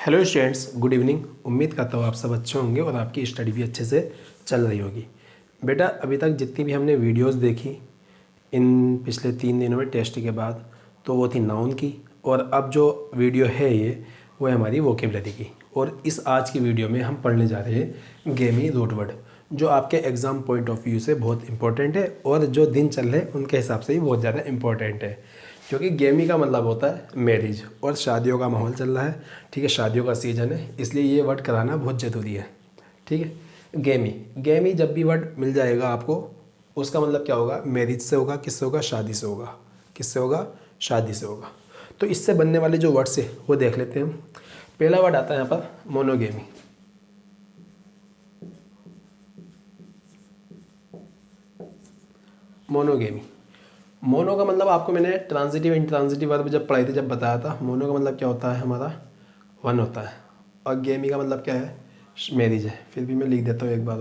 Hello students, good evening. उम्मीद करता हूँ आप सब अच्छे होंगे और आपकी स्टडी भी अच्छे से चल रही होगी। बेटा, अभी तक जितनी भी हमने वीडियोस देखी इन पिछले 3 दिनों में टेस्ट के बाद, तो वो थी नाउन की, और अब जो वीडियो है वो है हमारी वोकेबलरी की। और इस आज की वीडियो में हम पढ़ने जा रहे हैं गेमी रूट वर्ड, जो आपके एग्ज़ाम पॉइंट ऑफ व्यू से बहुत इंपॉर्टेंट है और जो दिन चल रहे हैं उनके हिसाब से भी बहुत ज़्यादा इंपॉर्टेंट है। क्योंकि गेमी का मतलब होता है मैरिज, और शादियों का माहौल चल रहा है। ठीक है, शादियों का सीज़न है, इसलिए ये वर्ड कराना बहुत ज़रूरी है। ठीक है, गेमी गेमी जब भी वर्ड मिल जाएगा आपको, उसका मतलब क्या होगा? मैरिज से होगा, किससे होगा? शादी से होगा। किससे होगा? शादी से होगा। तो इससे बनने वाले जो वर्ड्स है वो देख लेते हैं हम। पहला वर्ड आता है यहाँ पर मोनोगेमी। मोनोगेमी, मोनो का मतलब आपको मैंने ट्रांजिटिव इंट्रांजिटिव वर्ब जब पढ़ाई थी जब बताया था। मोनो का मतलब क्या होता है? हमारा वन होता है। और गेमी का मतलब क्या है? मैरिज है। फिर भी मैं लिख देता हूँ एक बार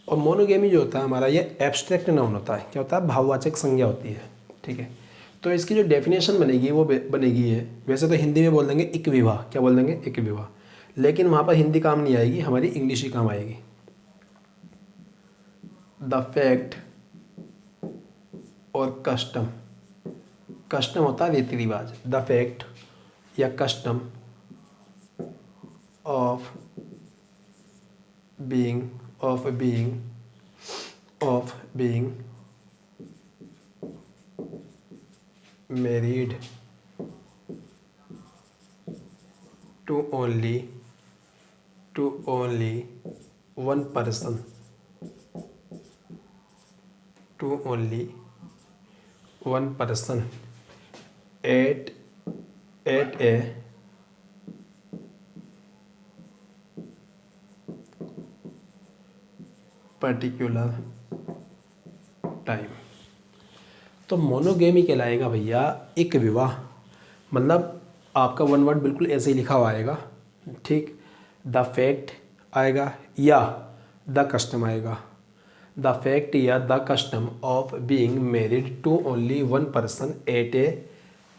और मोनोगेमी जो होता है हमारा, ये एब्स्ट्रैक्ट नाउन होता है। क्या होता है? भाववाचक संज्ञा होती है। ठीक है, तो इसकी जो डेफिनेशन बनेगी वो बनेगी है, वैसे तो हिंदी में बोल देंगे एक विवाह। क्या बोल देंगे? एक विवाह। लेकिन वहाँ पर हिंदी काम नहीं आएगी, हमारी इंग्लिश ही काम आएगी। द फैक्ट और कस्टम, कस्टम होता है रीति रिवाज। द फैक्ट या custom of being of being married to only one person, to only one person at a particular time. तो मोनोगेमी कहलाएगा भैया एक विवाह। मतलब आपका वन वर्ड बिल्कुल ऐसे ही लिखा हुआ आएगा। ठीक, द फैक्ट आएगा या द कस्टम आएगा। द फैक्ट या the custom of being married to only one person at a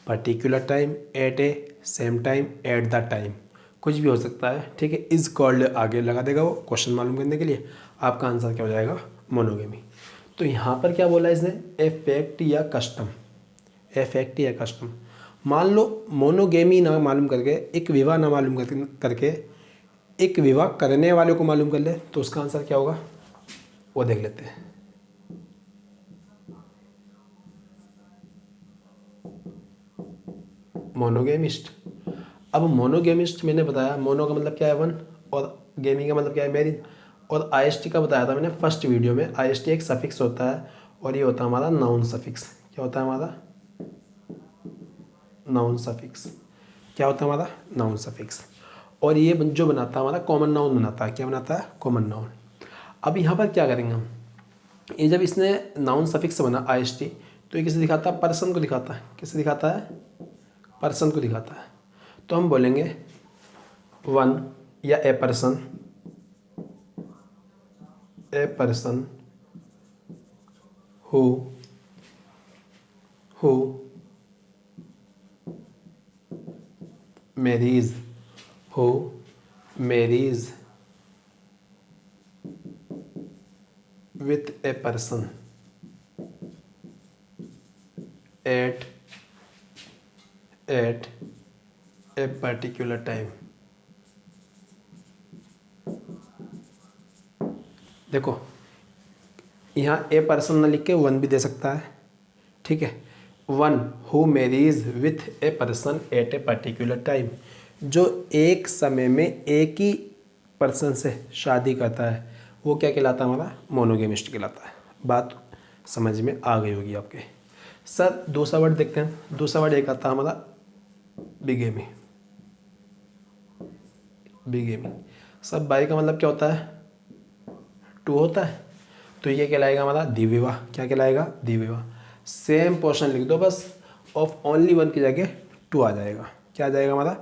particular time, at a same time, at the time, कुछ भी हो सकता है। ठीक है, इज कॉल्ड आगे लगा देगा वो क्वेश्चन मालूम करने के लिए। आपका आंसर क्या हो जाएगा? मोनोगेमी। तो यहाँ पर क्या बोला इसने? ए फैक्ट या कस्टम। ए फैक्ट या कस्टम। मान लो मोनोगेमी ना मालूम करके, एक विवाह ना मालूम करके एक विवाह करने वाले को मालूम कर ले, तो उसका आंसर क्या होगा वो देख लेते हैं। मोनोगेमिस्ट। अब मोनोगेमिस्ट मैंने बताया, मोनो का मतलब क्या है? वन, और गेमी का मतलब क्या है? मैरिज। और आईएसटी का बताया था मैंने फर्स्ट वीडियो में। आईएसटी एक सफिक्स होता है और ये होता है हमारा नाउन सफिक्स। क्या होता है हमारा? Noun suffix. क्या होता है हमारा? Noun suffix. और ये जो बनाता है हमारा कॉमन नाउन बनाता है। क्या बनाता है? Common noun. अब यहाँ पर क्या करेंगे हम? ये जब इसने नाउन सफिक्स बना आईएसटी, तो ये किसे दिखाता है? पर्सन को दिखाता है। किसे दिखाता है? पर्सन को दिखाता है। तो हम बोलेंगे वन या a person who who marries with a person at a particular time। देखो, यहाँ ए पर्सन ना लिख के वन भी दे सकता है। ठीक है, one who marries with a person at a particular time, जो एक समय में एक ही पर्सन से शादी करता है, वो क्या कहलाता है? हमारा मोनोगेमिस्ट कहलाता है। बात समझ में आ गई होगी आपके। सर दूसरा वर्ड देखते हैं। दूसरा वर्ड एक आता है हमारा बिगेमी। सर बाई का मतलब क्या होता है? टू होता है। तो ये कहलाएगा हमारा द्विविवाह। क्या कहलाएगा? द्विविवाह। सेम पोर्शन लिख दो बस, ऑफ ओनली वन की जगह टू आ जाएगा। क्या आ जाएगा हमारा?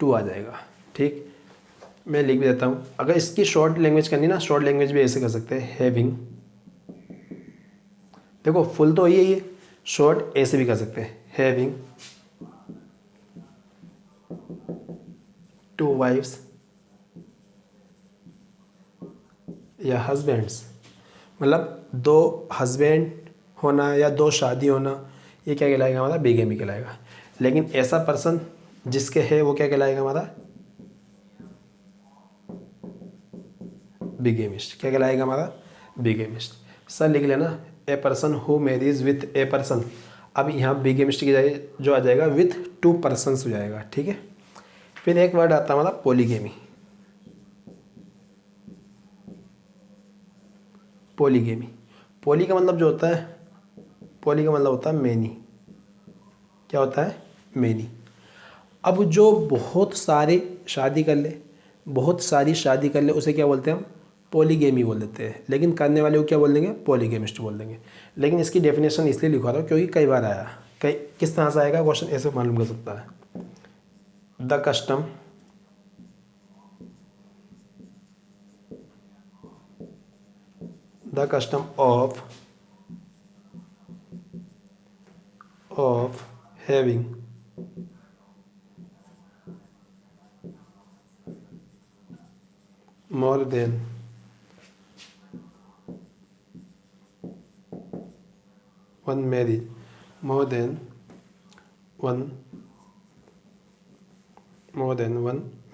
टू आ जाएगा। ठीक, मैं लिख भी देता हूँ। अगर इसकी शॉर्ट लैंग्वेज करनी ना, शॉर्ट लैंग्वेज भी ऐसे कर सकते हैं, हैविंग। देखो फुल तो यही है, शॉर्ट ऐसे भी कर सकते हैं, हैविंग टू वाइफ्स या हस्बैंड्स, मतलब दो हस्बैंड होना या दो शादी होना, ये क्या कहलाएगा हमारा? बिगेमी कहलाएगा। लेकिन ऐसा पर्सन जिसके है वो क्या कहलाएगा हमारा? बिगेमिस्ट। क्या कहलाएगा हमारा? बिगेमिस्ट। सर लिख लेना, a person who marries with a person. अब यहाँ बिगेमिस्ट की जगह जो आ जाएगा विथ टू पर्सन्स हो जाएगा, ठीक है। फिर एक वर्ड आता है हमारा पोलीगेमी। पोलीगेमी, पोली का मतलब जो होता है, पोली का मतलब होता है मैनी। क्या होता है? मैनी। अब जो बहुत सारे शादी कर ले, बहुत सारी शादी कर ले, उसे क्या बोलते हैं हम? पोलीगेमी बोल देते हैं। लेकिन करने वाले को क्या बोल देंगे? पोलीगेमिस्ट बोल देंगे। लेकिन इसकी डेफिनेशन इसलिए लिखवा रहा हूँ क्योंकि कई बार आया। कई किस तरह से आएगा क्वेश्चन, ऐसे मालूम कर सकता है। The custom of having more than one marriage, more than one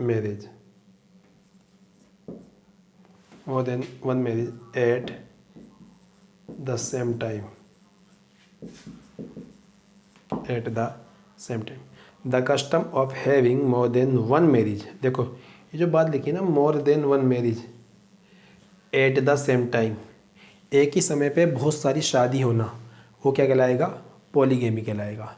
marriage, more than one marriage at the same time, at the same time, the custom of having more than one marriage। देखो ये जो बात लिखी ना, more than one marriage at the same time, एक ही समय पे बहुत सारी शादी होना, वो क्या कहलाएगा? पॉलीगेमी कहलाएगा।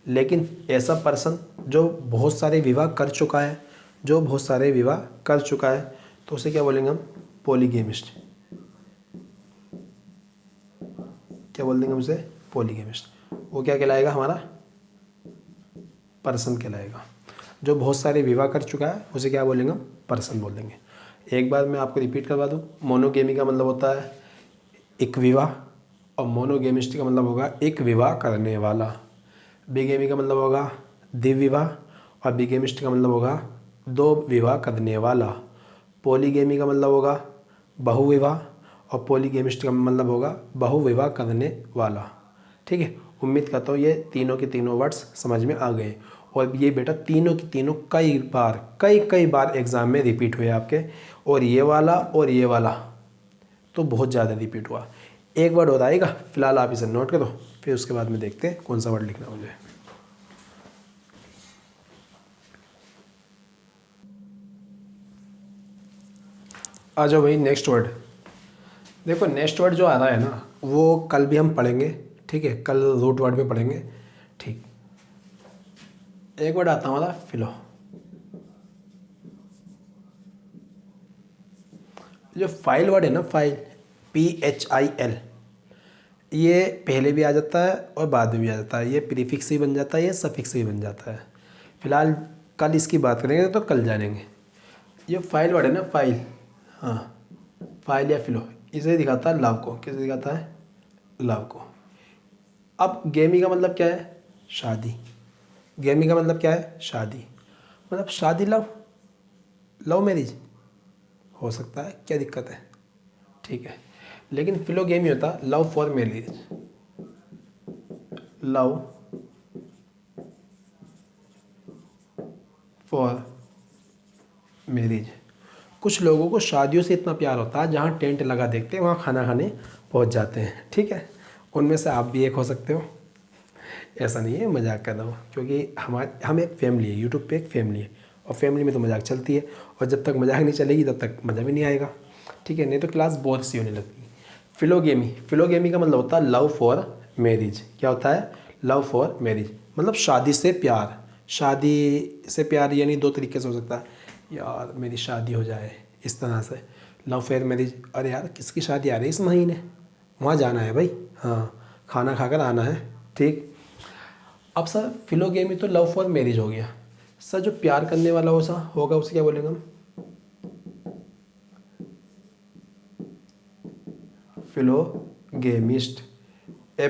लेकिन ऐसा पर्सन जो बहुत सारे विवाह कर चुका है, जो बहुत सारे विवाह कर चुका है, तो उसे क्या बोलेंगे हम? पॉलीगेमिस्ट। क्या बोल देंगे हम उसे? पॉलीगेमिस्ट। वो क्या कहलाएगा हमारा? पर्सन कहलाएगा। जो बहुत सारे विवाह कर चुका है उसे क्या बोलेंगे हम? पर्सन बोल देंगे। एक बार मैं आपको रिपीट करवा दूँ, मोनोगेमी का मतलब होता है एक विवाह, और मोनोगेमिस्ट का मतलब होगा एक विवाह करने वाला। बिगेमी का मतलब होगा द्विविवाह, और बिगेमिस्ट का मतलब होगा दो विवाह करने वाला। पॉलीगेमी का मतलब होगा बहुविवाह, और पॉलीगेमिस्ट का मतलब होगा बहुविवाह करने वाला। ठीक है, उम्मीद करता हूँ ये तीनों के तीनों वर्ड्स समझ में आ गए। और ये बेटा तीनों की तीनों कई बार एग्ज़ाम में रिपीट हुए आपके, और ये वाला तो बहुत ज़्यादा रिपीट हुआ। एक वर्ड और आएगा, फिलहाल आप इसे नोट करो, फिर उसके बाद में देखते हैं कौन सा वर्ड लिखना मुझे। आ जाओ भाई, नेक्स्ट वर्ड। देखो नेक्स्ट वर्ड जो आ रहा है ना, वो कल भी हम पढ़ेंगे, ठीक है, कल रूट वर्ड पे पढ़ेंगे, ठीक। एक वर्ड आता हमारा फिलो। जो फाइल वर्ड है ना, फाइल, PHIL, ये पहले भी आ जाता है और बाद में भी आ जाता है। ये प्रीफिक्स भी बन जाता है, ये सफिक्स भी बन जाता है। फिलहाल कल इसकी बात करेंगे तो कल जानेंगे। ये फाइल वर्ड है ना, फाइल, हाँ, फाइल या फिलो, इसे दिखाता है लव को। किसे दिखाता है? लव को। अब गेमी का मतलब क्या है? शादी। गेमी का मतलब क्या है? शादी। मतलब शादी लव मैरिज हो सकता है, क्या दिक्कत है? ठीक है। लेकिन फिलोगेमी होता love for marriage, love for marriage. कुछ लोगों को शादियों से इतना प्यार होता है, जहाँ टेंट लगा देखते हैं वहाँ खाना खाने पहुँच जाते हैं, ठीक है। उनमें से आप भी एक हो सकते हो। ऐसा नहीं है, मजाक कर रहा हूँ, क्योंकि हम एक फैमिली है, यूट्यूब पे एक फैमिली है, और फैमिली में तो मजाक चलती है, और जब तक मजाक नहीं चलेगी तब तक मज़ा भी नहीं आएगा, ठीक है, नहीं तो क्लास बोर सी होने लगती है। फिलोगेमी का मतलब होता है लव फॉर मैरिज। क्या होता है? लव फॉर मैरिज, मतलब शादी से प्यार। शादी से प्यार यानी दो तरीके से हो सकता है, यार मेरी शादी हो जाए, इस तरह से लव फॉर मैरिज। अरे यार किसकी शादी आ रही है इस महीने, वहाँ जाना है भाई, हाँ, खाना खाकर आना है, ठीक। अब सर फिलोगेमी तो लव फॉर मैरिज हो गया। सर जो प्यार करने वाला हो सा होगा उसे क्या बोलेंगे हम? Philogamist. A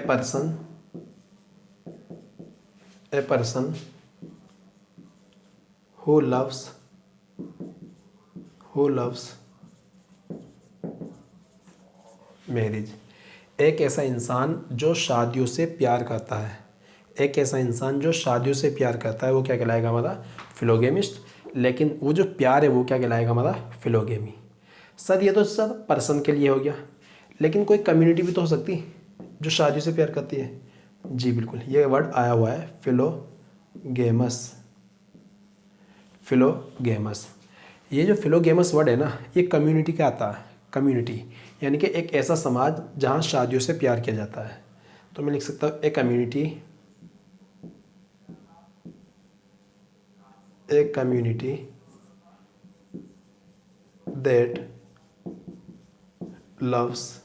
person who loves who loves marriage. एक ऐसा इंसान जो शादियों से प्यार करता है, एक ऐसा इंसान जो शादियों से प्यार करता है वो क्या कहलाएगा हमारा? फिलोगेमिस्ट। लेकिन वो जो प्यार है वो क्या कहलाएगा हमारा? फिलोगेमी। सर ये तो सर पर्सन के लिए हो गया, लेकिन कोई कम्युनिटी भी तो हो सकती जो शादियों से प्यार करती है। जी बिल्कुल, ये वर्ड आया हुआ है फिलोगेमस। फिलोगेमस, ये जो फिलोगेमस वर्ड है ना, ये कम्युनिटी का आता है। कम्युनिटी यानी कि एक ऐसा समाज जहाँ शादियों से प्यार किया जाता है। तो मैं लिख सकता हूँ a community, a community that loves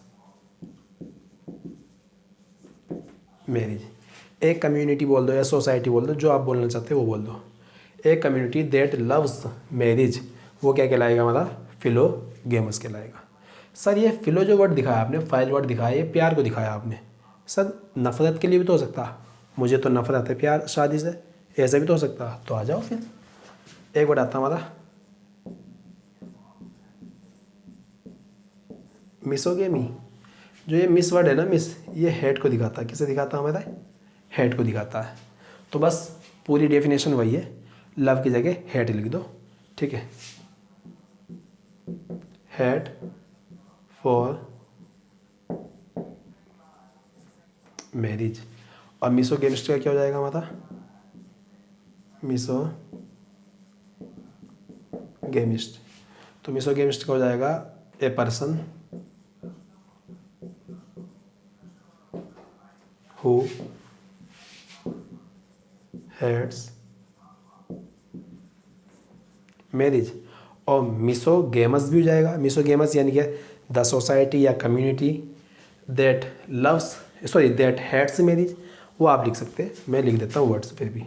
marriage. एक कम्युनिटी बोल दो या सोसाइटी बोल दो, जो आप बोलना चाहते हो वो बोल दो। एक कम्युनिटी दैट लव्स मैरिज, वो क्या कहलाएगा हमारा? फिलोगेमस कहलाएगा। सर ये फिलो जो वर्ड दिखाया आपने, फाइल वर्ड दिखाया, ये प्यार को दिखाया आपने। सर नफ़रत के लिए भी तो हो सकता, मुझे तो नफ़रत है प्यार शादी से, ऐसा भी तो हो सकता। तो आ जाओ फिर। एक वर्ड आता हमारा मिसोगेमी। जो ये मिस वर्ड है ना, मिस, ये हेड को दिखाता है। किसे दिखाता है हमारा? हेड को दिखाता है। तो बस पूरी डेफिनेशन वही है, लव की जगह हेड लिख दो, ठीक है। Head for marriage. और मिसोगेमिस्ट का क्या हो जाएगा हमारा? मिसोगेमिस्ट। तो मिसोगेमिस्ट का हो जाएगा a person who hates marriage. और मिसोगेमस भी हो जाएगा। मिसोगेमस यानी कि द सोसाइटी या community that loves, sorry that hates marriage, वो आप लिख सकते हैं। मैं लिख देता हूँ वर्ड्स फिर भी।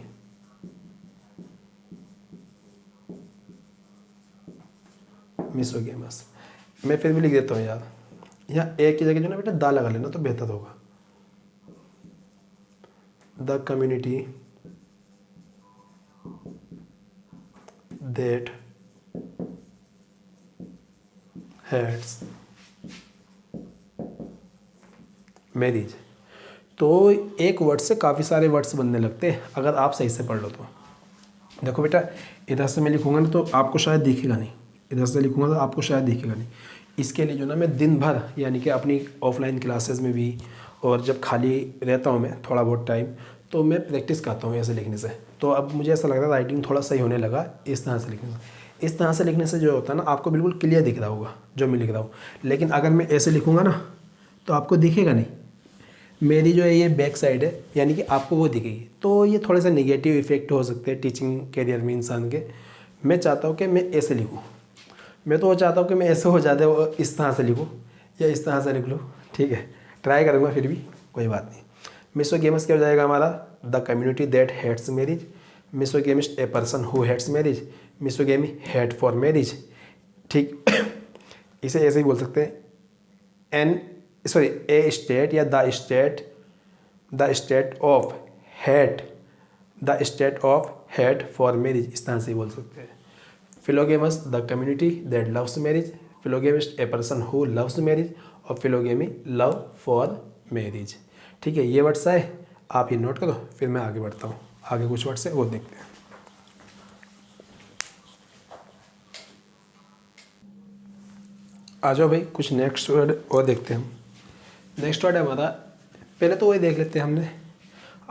मिसोगेमस मैं फिर भी लिख देता हूँ यार, यहाँ एक की जगह जो ना बेटा दा लगा लेना तो बेहतर होगा। The community that hates marriage. तो एक वर्ड से काफ़ी सारे वर्ड्स बनने लगते हैं अगर आप सही से पढ़ लो तो। देखो बेटा, इधर से मैं लिखूंगा ना तो आपको शायद दिखेगा नहीं, इधर से लिखूंगा तो आपको शायद दिखेगा नहीं। इसके लिए जो ना मैं दिन भर यानी कि अपनी ऑफलाइन क्लासेस में भी, और जब खाली रहता हूँ मैं थोड़ा बहुत टाइम, तो मैं प्रैक्टिस करता हूँ ऐसे लिखने से। तो अब मुझे ऐसा लग रहा है राइटिंग थोड़ा सही होने लगा इस तरह से लिखने से। इस तरह से लिखने से जो होता है ना, आपको बिल्कुल क्लियर दिख रहा होगा जो मैं लिख रहा हूँ। लेकिन अगर मैं ऐसे लिखूँगा ना तो आपको दिखेगा नहीं। मेरी जो है ये बैक साइड है, यानी कि आपको वो दिखेगी। तो ये थोड़े से नेगेटिव इफेक्ट हो सकते हैं टीचिंग कैरियर में इंसान के। मैं चाहता हूँ कि मैं ऐसे लिखूँ, मैं तो वो चाहता हूँ कि मैं ऐसे हो जाता है इस तरह से लिखूँ या इस तरह से लिख लूँ, ठीक है। ट्राई करूँगा फिर भी, कोई बात नहीं। मिसोगेमस क्या हो जाएगा हमारा? The community that hates marriage. Misogamist a person who hates marriage. Misogamy hate for marriage, ठीक। इसे ऐसे ही बोल सकते हैं एन, सॉरी ए स्टेट या the state of hate, the state of hate for marriage, इस तरह से ही बोल सकते हैं। Philogamous the community that loves marriage, philogamist a person who loves marriage, और फिलोगेमी लव फॉर मैरिज। ठीक है, ये वर्ड्स आए, आप ये नोट करो, फिर मैं आगे बढ़ता हूँ। आगे कुछ वर्ड्स है वो देखते हैं। आ जाओ भाई, कुछ नेक्स्ट वर्ड और देखते हैं हम। नेक्स्ट वर्ड है हमारा, पहले तो वही देख लेते हैं हमने।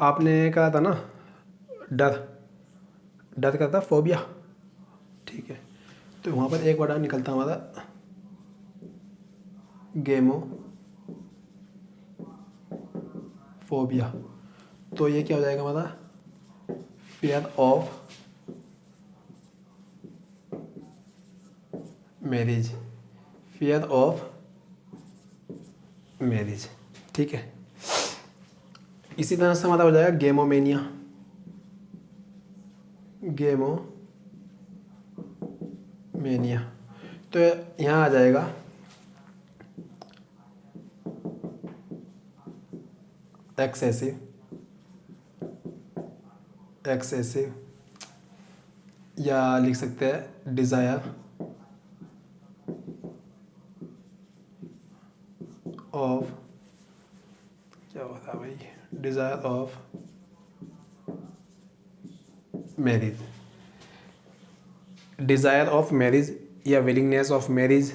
आपने कहा था ना डर, डर का था फोबिया, ठीक है। तो वहाँ पर एक वर्ड निकलता हमारा गेमो फोबिया। तो ये क्या हो जाएगा हमारा? Fear of marriage, fear of marriage, ठीक है। इसी तरह से हमारा हो जाएगा गेमोमेनिया, गेमोमेनिया। तो यहाँ आ जाएगा एक्सेसिव, एक्सेसिव, या लिख सकते हैं डिज़ायर क्या होता है भाई, desire of marriage, desire of marriage या विलिंगनेस ऑफ मैरिज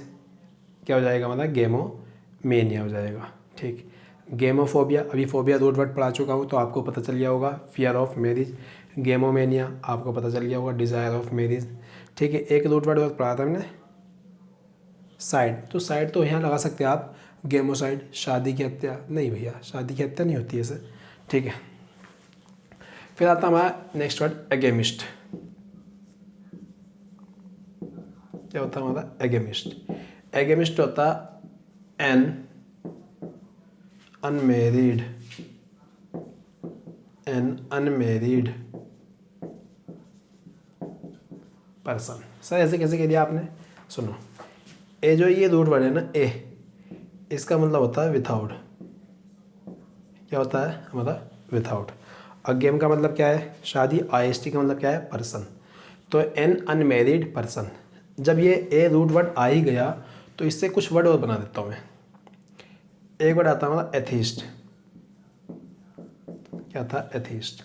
क्या हो जाएगा, मतलब गेमोमेनिया हो जाएगा। ठीक, गेमोफोबिया, अभी फोबिया रूट वर्ड पढ़ा चुका हूँ तो आपको पता चल गया होगा। फियर ऑफ मैरिज, गेमोमेनिया आपको पता चल गया होगा, डिज़ायर ऑफ मैरिज। ठीक है, एक रूट वर्ड पढ़ा था मैंने, साइड, तो साइड तो यहाँ लगा सकते हैं आप, गेमोसाइड, शादी की हत्या। नहीं भैया, शादी की हत्या नहीं होती है सर। ठीक है, फिर आता हमारा नेक्स्ट वर्ड एगेमिस्ट। क्या होता है हमारा एगेमिस्ट? एगेमिस्ट होता an unmarried, an unmarried person. Sir ऐसे कैसे कह दिया आपने? सुनो, ए जो ये रूट वर्ड है ना ए, इसका मतलब होता है विथआउट। क्या होता है हमारा? विथआउट। और गेम का मतलब क्या है? शादी। IST का मतलब क्या है? पर्सन। तो एन अनमेरिड पर्सन, जब ये ए रूट वर्ड आ ही गया तो इससे कुछ वर्ड और बना देता हूँ मैं। एक वर्ड आता है हमारा एथीस्ट। क्या था? एथीस्ट।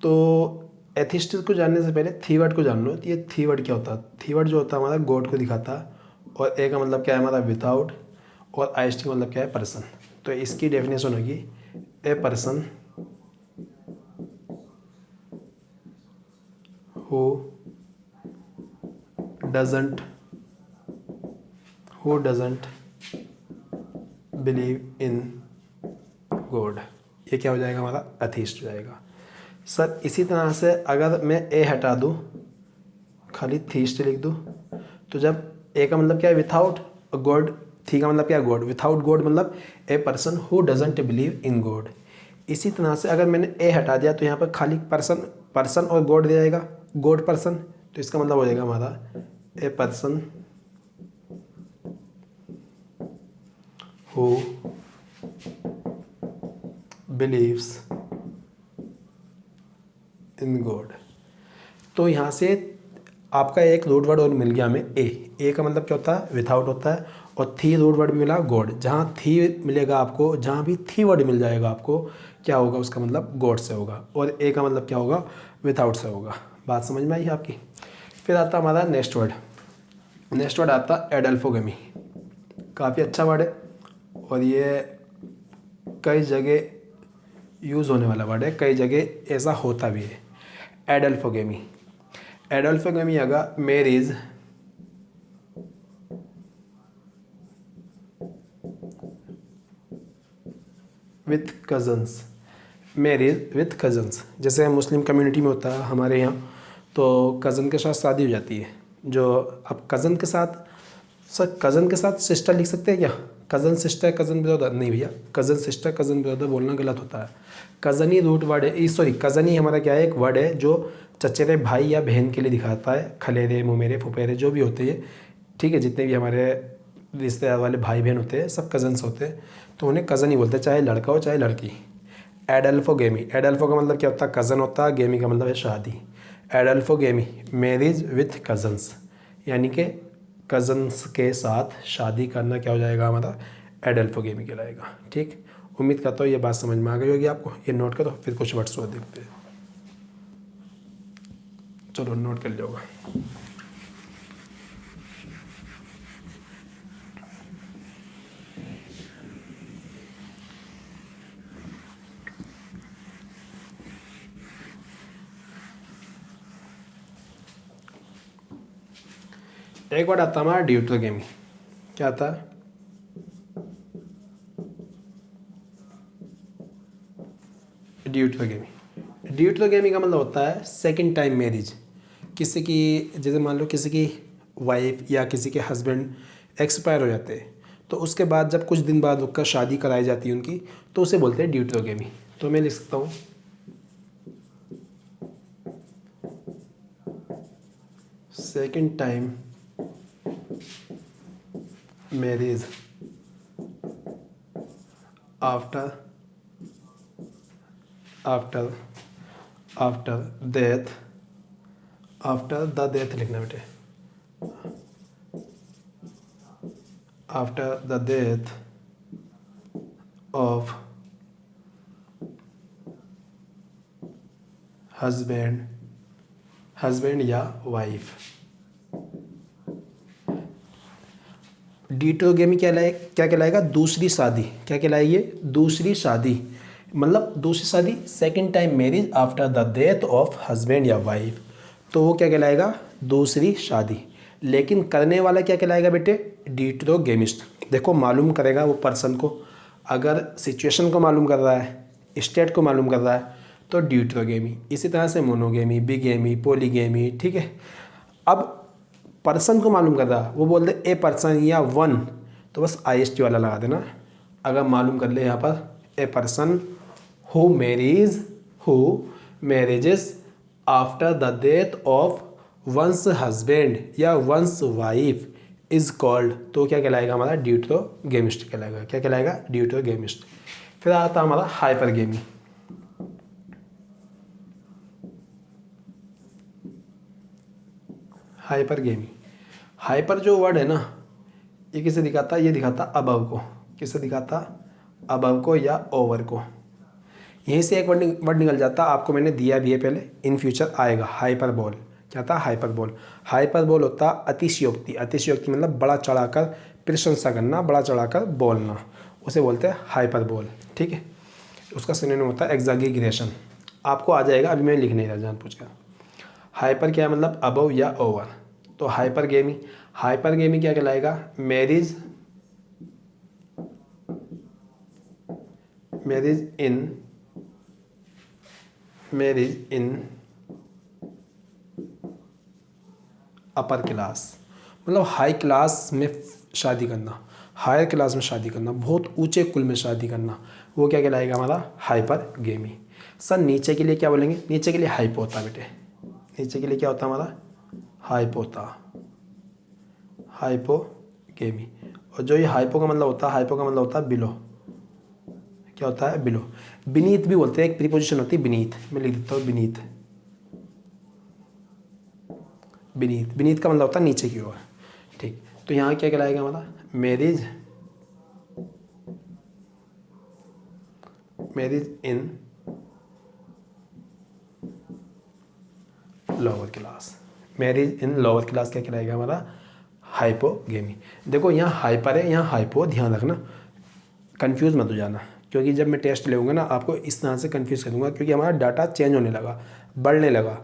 तो एथिस्ट को जानने से पहले थी वर्ड को जान लो। तो ये थी वर्ड क्या होता है? थी वर्ड जो होता है हमारा गॉड को दिखाता है, और ए का मतलब क्या है हमारा? विथआउट, और IST का मतलब क्या है? पर्सन। तो इसकी डेफिनेशन होगी ए person who doesn't believe in God. ये क्या हो जाएगा हमारा? अथीस्ट हो जाएगा। सर इसी तरह से अगर मैं ए हटा दूँ, खाली थीस्ट लिख दूँ, तो जब ए का मतलब क्या है? विथआउट, गॉड, थी का मतलब क्या है? गॉड, विथआउट गॉड मतलब ए person who doesn't believe in God. इसी तरह से अगर मैंने ए हटा दिया तो यहाँ पर खाली पर्सन और गॉड दे जाएगा, गॉड पर्सन। तो इसका मतलब हो जाएगा हमारा ए person who believes in God. तो यहाँ से आपका एक रूट वर्ड और मिल गया हमें ए का मतलब क्या होता है? विथआउट होता है, और थी रूट वर्ड भी मिला गॉड। जहाँ थी मिलेगा आपको, जहाँ भी थी वर्ड मिल जाएगा आपको, क्या होगा उसका मतलब? गॉड से होगा। और ए का मतलब क्या होगा? विथआउट से होगा। बात समझ में आई आपकी? फिर आता हमारा नेक्स्ट वर्ड। नेक्स्ट वर्ड आता एडल्फोगेमी। काफ़ी अच्छा वर्ड है, और ये कई जगह यूज़ होने वाला वर्ड है, कई जगह ऐसा होता भी है। एडल्फोगेमी, एडल्फोगेमी अगर marriage with cousins, marriage with cousins, जैसे मुस्लिम कम्युनिटी में होता है हमारे यहाँ, तो कज़न के साथ शादी हो जाती है। जो अब कज़न के साथ, सर कज़न के साथ सिस्टर लिख सकते हैं क्या? Cousin sister, cousin brother? नहीं भैया, कज़न सिस्टर, कज़न ब्रदर बोलना गलत होता है। कज़न ही रूट वर्ड है, सॉरी कज़न ही हमारा क्या है? एक वर्ड है जो चचेरे भाई या बहन के लिए दिखाता है। खलेरे, मुमेरे, फुफेरे जो भी होते हैं, ठीक है, जितने भी हमारे रिश्तेदार वाले भाई बहन होते हैं सब कज़न्स होते हैं, तो उन्हें कज़न ही बोलते हैं, चाहे लड़का हो चाहे लड़की। एडल्फोगेमी, एडल्फो का मतलब क्या होता है? कज़न होता है, गेमी का मतलब है शादी। एडल्फोगेमी, मैरिज विथ कज़न्स, यानी कि कज़न्स के साथ शादी करना क्या हो जाएगा हमारा? एडल्फोगेमी कहलाएगा। ठीक, उम्मीद करता हूँ ये बात समझ में आ गई होगी आपको। ये नोट करो, फिर कुछ वर्ड्स और देखते हैं। चलो नोट कर लिया होगा। एक वर्ड आता हमारा ड्यूटरोगेमी। क्या आता है? ड्यूटरोगेमी, ड्यूटरोगेमी का मतलब होता है सेकंड टाइम मैरिज। किसी की, जैसे मान लो किसी की वाइफ या किसी के हस्बैंड एक्सपायर हो जाते हैं, तो उसके बाद जब कुछ दिन बाद उसका शादी कराई जाती है उनकी, तो उसे बोलते हैं ड्यूटरोगेमी। तो मैं लिख सकता हूँ second time marriage after after after death, after the death लिखना बेटे, after the death of husband, husband या वाइफ। डिटोगेमी क्या कहलाएगा? दूसरी शादी। क्या कहलाएगी ये? दूसरी शादी। मतलब दूसरी शादी, second time marriage after the death of husband या वाइफ, तो वो क्या कहलाएगा? दूसरी शादी। लेकिन करने वाला क्या कहलाएगा बेटे? डिटोगेमिस्ट। देखो मालूम करेगा वो पर्सन को, अगर सिचुएशन को मालूम कर रहा है, स्टेट को मालूम कर रहा है तो डिटोगेमी। इसी तरह से मोनोगेमी, बिगेमी, पोलीगेमी, ठीक है। अब पर्सन को मालूम कर रहा, वो बोल दे ए पर्सन या वन, तो बस IST वाला लगा देना। अगर मालूम कर ले यहाँ पर a person who marriages after the death of one's husband या वंस वाइफ इज कॉल्ड, तो क्या कहलाएगा? हमारा डिटोगेमिस्ट कहलाएगा। क्या कहलाएगा? डिटोगेमिस्ट। फिर आता हमारा हाइपरगेमी। हाइपरगेमी, हाइपर जो वर्ड है ना, ये किसे दिखाता? ये दिखाता अबव को। किसे दिखाता? अबव को या ओवर को। यहीं से एक वर्ड निकल जाता, आपको मैंने दिया भी है पहले, इन फ्यूचर आएगा, हाइपरबोल। क्या था? हाइपरबोल। हाइपरबोल होता अतिशयोक्ति। अतिशयोक्ति मतलब बड़ा चढ़ाकर प्रशंसा करना, बड़ा चढ़ाकर बोलना, उसे बोलते हैं हाइपरबोल, ठीक है। उसका सिनोनिम होता है एग्जैगरेशन। आपको आ जाएगा, अभी मैं लिख नहीं रहा जान पूछ कर। हाइपर क्या है? मतलब अबव या ओवर। तो हाइपरगेमी, हाइपरगेमी क्या कहलाएगा? मैरिज इन अपर क्लास, मतलब हाई क्लास में शादी करना, हायर क्लास में शादी करना, बहुत ऊंचे कुल में शादी करना, वो क्या कहलाएगा? हमारा हाइपरगेमी। सर नीचे के लिए क्या बोलेंगे? नीचे के लिए हाइपो होता बेटे। नीचे के लिए क्या होता हमारा? हाइपो होता, हाइपोगेमी। और जो ये हाइपो का मतलब होता है, हाइपो का मतलब होता है बिलो। क्या होता है? बिलो। बीनीथ भी बोलते हैं, एक प्रीपोजिशन होती है बीनीथ, मैं लिख देता हूँ बीनीथ। बीनीथ, बीनीथ का मतलब होता है नीचे की ओर, ठीक। तो यहाँ क्या कहलाएगा हमारा? Marriage in lower class. Marriage in lower class क्या कहलाएगा हमारा? हाइपोगेमी। देखो यहाँ हाइपर है, यहाँ हाइपो, ध्यान रखना, कंफ्यूज मत हो जाना, क्योंकि जब मैं टेस्ट लेऊंगा ना आपको इस तरह से कंफ्यूज कर दूंगा, क्योंकि हमारा डाटा चेंज होने लगा, बढ़ने लगा।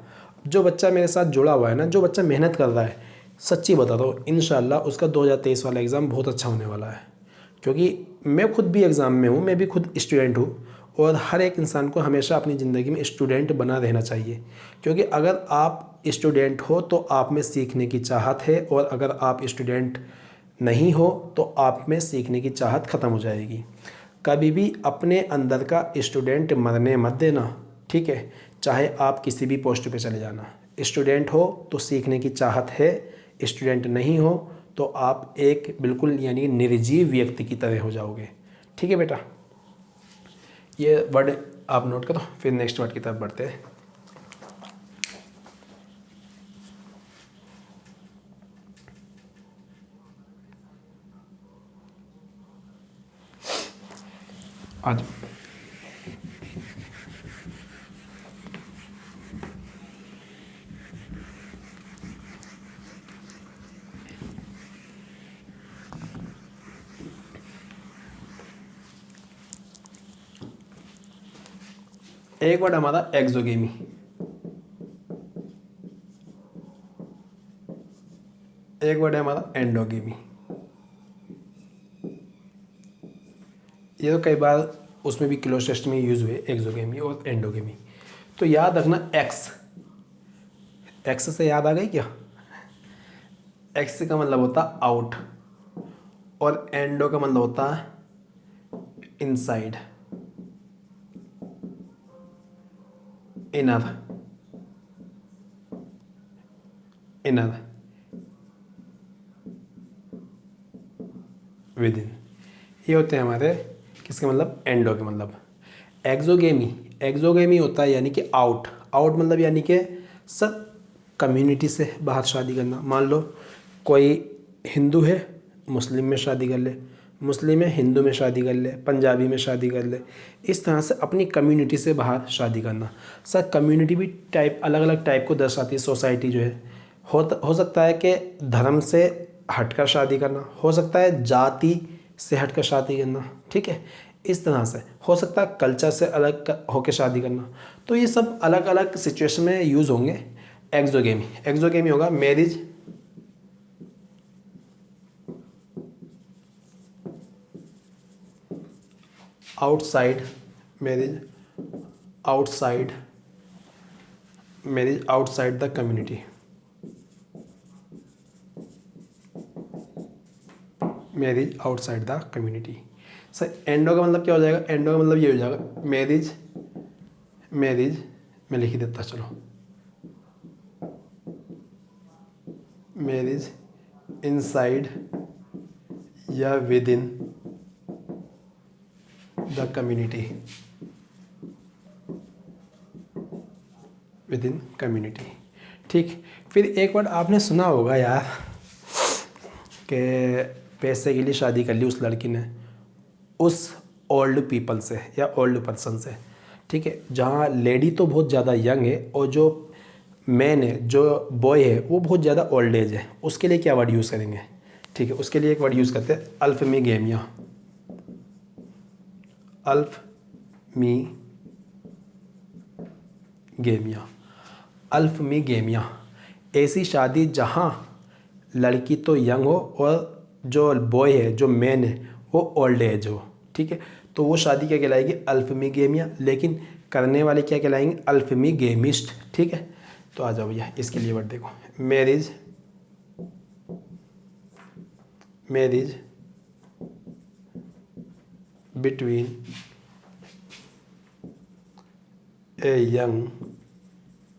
जो बच्चा मेरे साथ जुड़ा हुआ है ना, जो बच्चा मेहनत कर रहा है, सच्ची बता दो इंशाल्लाह उसका 2023 वाला एग्ज़ाम बहुत अच्छा होने वाला है। क्योंकि मैं खुद भी एग्ज़ाम में हूँ, मैं भी खुद स्टूडेंट हूँ, और हर एक इंसान को हमेशा अपनी ज़िंदगी में स्टूडेंट बना रहना चाहिए। क्योंकि अगर आप स्टूडेंट हो तो आप में सीखने की चाहत है, और अगर आप स्टूडेंट नहीं हो तो आप में सीखने की चाहत ख़त्म हो जाएगी। कभी भी अपने अंदर का स्टूडेंट मरने मत देना, ठीक है। चाहे आप किसी भी पोस्ट पे चले जाना, स्टूडेंट हो तो सीखने की चाहत है, स्टूडेंट नहीं हो तो आप एक बिल्कुल यानी निर्जीव व्यक्ति की तरह हो जाओगे, ठीक है बेटा। ये वर्ड आप नोट करो, फिर नेक्स्ट वर्ड की तरफ बढ़ते हैं। आज एक वर्ड हमारा एक्सोगेमी। एक वर्ड है हमारा एंडोगेमी। ये तो कई बार उसमें भी क्लोज टेस्ट में यूज़ हुए, एक्सोगेमी और एंडोगेमी। तो याद रखना एक्स, एक्स से याद आ गई क्या? एक्स का मतलब होता आउट, और एंडो का मतलब होता है inside, inner, inner, with in. ये होते हैं हमारे किसके मतलब? एंडो के मतलब। एक्सोगेमी, एक्सोगेमी होता है यानी कि आउट, आउट मतलब यानी कि सब कम्युनिटी से बाहर शादी करना। मान लो कोई हिंदू है, मुस्लिम में शादी कर ले, मुस्लिम है हिंदू में शादी कर ले, पंजाबी में शादी कर ले। इस तरह से अपनी कम्युनिटी से बाहर शादी करना। सर कम्युनिटी भी टाइप अलग अलग टाइप को दर्शाती है सोसाइटी जो है। हो सकता है कि धर्म से हटकर शादी करना, हो सकता है जाति से हटकर शादी करना, ठीक है। इस तरह से हो सकता है कल्चर से अलग होकर शादी करना। तो ये सब अलग अलग सिचुएशन में यूज़ होंगे। एक्सोगेमी, एक्सोगेमी होगा marriage outside, marriage outside, marriage outside the community, marriage outside the community. Sir endo का मतलब क्या हो जाएगा? एंडो का मतलब ये हो जाएगा मैरिज, मैरिज मैं लिख ही देता चलो, मैरिज इनसाइड या with in the community, with in community, ठीक। फिर एक वर्ड आपने सुना होगा यार कि पैसे के लिए शादी कर ली उस लड़की ने उस ओल्ड पीपल से या ओल्ड पर्सन से, ठीक है। जहाँ लेडी तो बहुत ज़्यादा यंग है और जो मैन है, जो बॉय है वो बहुत ज़्यादा ओल्ड एज है। उसके लिए क्या वर्ड यूज़ करेंगे? ठीक है, उसके लिए एक वर्ड यूज़ करते हैं अल्फमीगेमिया, अल्फमीगेमिया, अल्फमीगेमिया। ऐसी शादी जहाँ लड़की तो यंग हो और जो बॉय है, जो मैन है वो ओल्ड एज हो, ठीक है। तो वो शादी क्या कहलाएगी? अल्फमीगेमिया। लेकिन करने वाले क्या कहलाएंगे? अल्फमीगेमिस्ट, ठीक है। तो आ जाओ भैया इसके लिए वर्ड देखो, marriage, marriage between a young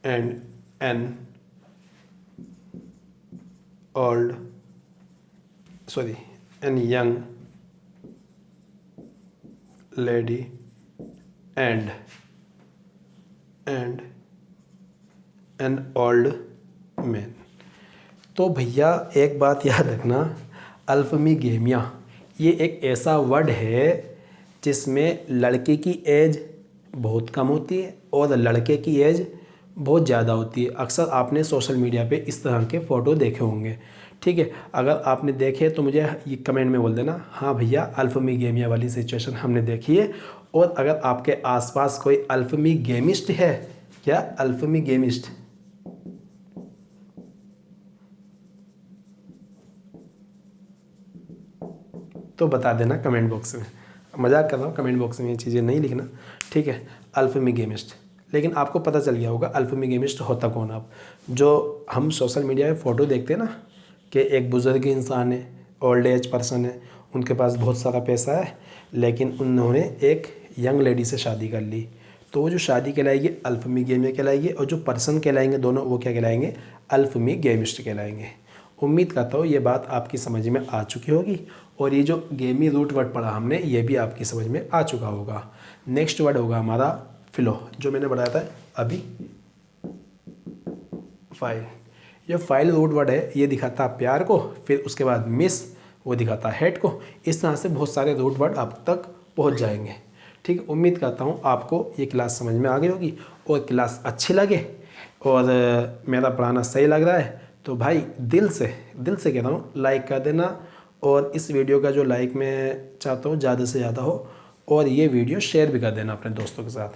and an old, sorry an young lady and an old man. तो भैया एक बात याद रखना, अल्फमीगेमिया ये एक ऐसा वर्ड है जिसमें लड़के की एज बहुत कम होती है और लड़के की एज बहुत ज़्यादा होती है। अक्सर आपने सोशल मीडिया पे इस तरह के फ़ोटो देखे होंगे, ठीक है। अगर आपने देखे तो मुझे ये कमेंट में बोल देना, हाँ भैया अल्फमीगेमिया वाली सिचुएशन हमने देखी है। और अगर आपके आसपास कोई अल्फमीगेमिस्ट है, क्या अल्फमीगेमिस्ट, तो बता देना कमेंट बॉक्स में। मजाक कर रहा हूँ, कमेंट बॉक्स में ये चीज़ें नहीं लिखना, ठीक है। अल्फमीगेमिस्ट, लेकिन आपको पता चल गया होगा अल्फमीगेमिस्ट होता कौन। आप जो हम सोशल मीडिया पे फ़ोटो देखते हैं ना कि एक बुज़ुर्ग इंसान है, ओल्ड एज पर्सन है, उनके पास बहुत सारा पैसा है, लेकिन उन्होंने एक यंग लेडी से शादी कर ली, तो वो जो शादी कहलाएगी अल्फमीगेमिया कहलाएगी, और जो पर्सन कहलाएंगे दोनों वो क्या कहलाएंगे? अल्फमीगेमिस्ट कहलाएंगे। उम्मीद करता हूँ ये बात आपकी समझ में आ चुकी होगी और ये जो गेमी रूट वर्ड पढ़ा हमने ये भी आपकी समझ में आ चुका होगा। नेक्स्ट वर्ड होगा हमारा फिलो, जो मैंने बताया था अभी, फाइल। ये फाइल रूट वर्ड है, ये दिखाता है प्यार को, फिर उसके बाद मिस वो दिखाता है हेट को। इस तरह से बहुत सारे रूट वर्ड आप तक पहुंच जाएंगे, ठीक। उम्मीद करता हूँ आपको ये क्लास समझ में आ गई होगी और क्लास अच्छी लगे और मेरा पढ़ाना सही लग रहा है तो भाई दिल से कह रहा हूँ लाइक कर देना। और इस वीडियो का जो लाइक मैं चाहता हूँ ज़्यादा से ज़्यादा हो, और ये वीडियो शेयर भी कर देना अपने दोस्तों के साथ,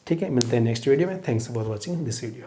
ठीक है। मिलते हैं नेक्स्ट वीडियो में। Thanks for watching this video.